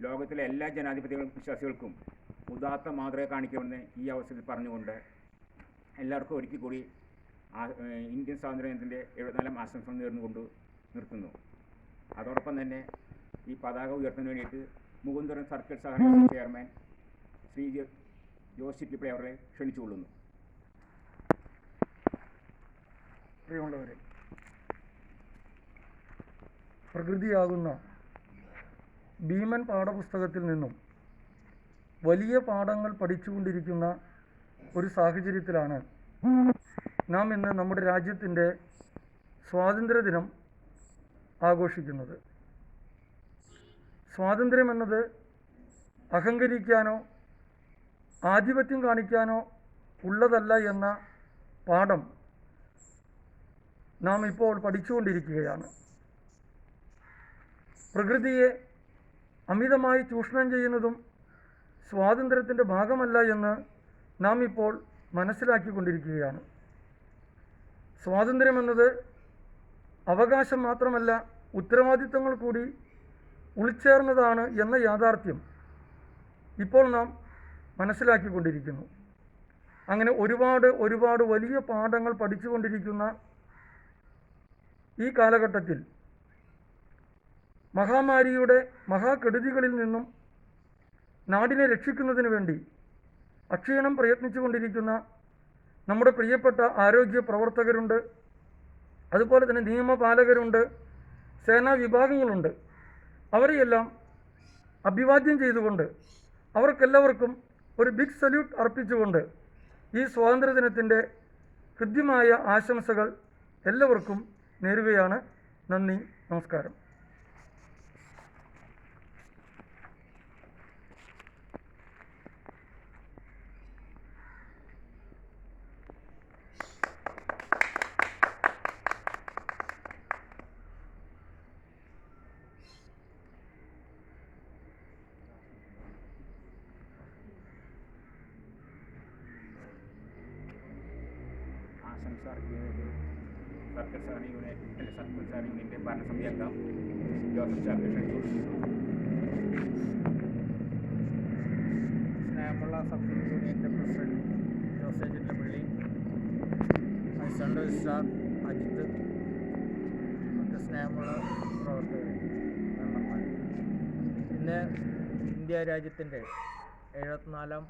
ലോകത്തിലെ എല്ലാ ജനാധിപത്യ വിശ്വാസികൾക്കും ഉദാത്ത മാതൃക കാണിക്കുമെന്ന് ഈ അവസരത്തിൽ പറഞ്ഞുകൊണ്ട് എല്ലാവർക്കും ഒരിക്കൽ കൂടി ഇന്ത്യൻ സ്വാതന്ത്ര്യദിനത്തിൻ്റെ 74 ആശംസകൾ നേർന്നുകൊണ്ട് നിർത്തുന്നു. അതോടൊപ്പം തന്നെ ഈ പതാക ഉയർത്തുന്നതിന് വേണ്ടിയിട്ട് മുകുന്ദപുരം സർക്കിൾ സഹകരണ ചെയർമാൻ ശ്രീ ജോസ് ചിറ്റിപ്പള്ളി അവരെ ക്ഷണിച്ചുകൊള്ളുന്നു. പ്രിയമുള്ളവരെ, പ്രകൃതിയാകുന്ന ഭീമൻ പാഠപുസ്തകത്തിൽ നിന്നും വലിയ പാഠങ്ങൾ പഠിച്ചുകൊണ്ടിരിക്കുന്ന ഒരു സാഹചര്യത്തിലാണ് നാം ഇന്ന് നമ്മുടെ രാജ്യത്തിൻ്റെ സ്വാതന്ത്ര്യദിനം ആഘോഷിക്കുന്നത്. സ്വാതന്ത്ര്യമെന്നത് അഹങ്കരിക്കാനോ ആധിപത്യം കാണിക്കാനോ ഉള്ളതല്ല എന്ന പാഠം നാം ഇപ്പോൾ പഠിച്ചുകൊണ്ടിരിക്കുകയാണ്. പ്രകൃതിയെ അമിതമായി ചൂഷണം ചെയ്യുന്നതും സ്വാതന്ത്ര്യത്തിൻ്റെ ഭാഗമല്ല എന്ന് നാം ഇപ്പോൾ മനസ്സിലാക്കിക്കൊണ്ടിരിക്കുകയാണ്. സ്വാതന്ത്ര്യമെന്നത് അവകാശം മാത്രമല്ല, ഉത്തരവാദിത്തങ്ങൾ കൂടി ഉൾച്ചേർന്നതാണ് എന്ന യാഥാർത്ഥ്യം ഇപ്പോൾ നാം മനസ്സിലാക്കിക്കൊണ്ടിരിക്കുന്നു. അങ്ങനെ ഒരുപാട് വലിയ പാഠങ്ങൾ പഠിച്ചുകൊണ്ടിരിക്കുന്ന ഈ കാലഘട്ടത്തിൽ മഹാമാരിയുടെ മഹാകെടുതികളിൽ നിന്നും നാടിനെ രക്ഷിക്കുന്നതിന് വേണ്ടി അക്ഷീണം പ്രയത്നിച്ചുകൊണ്ടിരിക്കുന്ന നമ്മുടെ പ്രിയപ്പെട്ട ആരോഗ്യ പ്രവർത്തകരുണ്ട്, അതുപോലെ തന്നെ നിയമപാലകരുണ്ട്, സേനാ വിഭാഗങ്ങളുണ്ട്. അവരെയെല്ലാം അഭിവാദ്യം ചെയ്തുകൊണ്ട് അവർക്കെല്ലാവർക്കും ഒരു ബിഗ് സല്യൂട്ട് അർപ്പിച്ചുകൊണ്ട് ഈ സ്വാതന്ത്ര്യദിനത്തിൻ്റെ ഹൃദ്യമായ ആശംസകൾ എല്ലാവർക്കും നേരുകയാണ്. നന്ദി, നമസ്കാരം. സർക്കിൾ സഹകരണ യൂണിയൻ്റെ ഭരണസമിതി അംഗം ജോസഫ് ചാക്കോ ക്ഷണിച്ചു. സ്നേഹമുള്ള സർക്കിൾ യൂണിയൻ്റെ പ്രസിഡന്റ് ജോസേ ചിറ്റിപ്പള്ളി, വൈസ് രജിസ്ട്രാർ അജിത്ത്, മറ്റ് സ്നേഹമുള്ള പ്രവർത്തകർ, മെമ്പർമാർ, ഇന്ന് ഇന്ത്യ രാജ്യത്തിൻ്റെ 74ാം